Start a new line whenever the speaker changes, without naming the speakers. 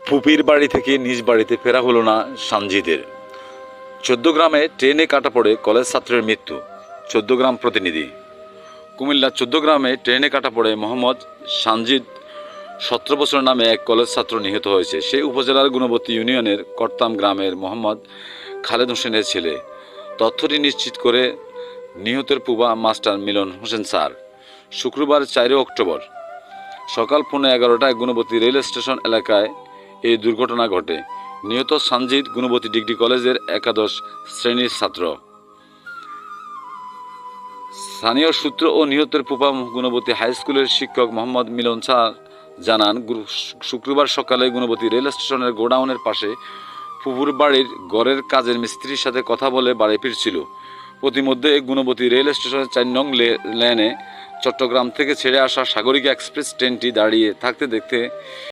ফুপির বাড়ি থেকে নিজ বাড়িতে ফেরা হলো না সানজিদের। ১৪ গ্রামে ট্রেনে কাটা পড়ে কলেজ ছাত্রের মৃত্যু। ১৪ গ্রাম প্রতিনিধি। কুমিল্লা ১৪ গ্রামে ট্রেনে কাটা পড়ে মোহাম্মদ সানজিদ ১৭ বছর নামে এক কলেজ ছাত্র নিহত হয়েছে। সেই উপজেলার গুণবতী ইউনিয়নের করতাম গ্রামের মোহাম্মদ খালেদ হোসেনের ছেলে। তথ্যটি নিশ্চিত করে নিহতের পুবা মাস্টার মিলন হোসেন স্যার। শুক্রবার ৪ অক্টোবর সকাল 11:15টায় গুণবতী রেল স্টেশন এলাকায় এই দুর্ঘটনা ঘটে। নিহত সানজিদ গুণবতী ডিগ্রি কলেজের একাদশ শ্রেণীর ছাত্র। স্থানীয় সূত্র ও নিহতের পুপা গুণবতী হাই স্কুলের শিক্ষক মোহাম্মদ মিলন স্যার জানান, শুক্রবার সকালে গুণবতী রেল স্টেশনের গোডাউনের পাশে ফুপুর বাড়ির ঘরের কাজের মিস্ত্রির সাথে কথা বলে বাড়ি ফিরছিল। প্রতিমধ্যে গুণবতী রেল স্টেশনের ৪ নং লেনে চট্টগ্রাম থেকে ছেড়ে আসা সাগরিকা এক্সপ্রেস ট্রেনটি দাঁড়িয়ে থাকতে দেখতে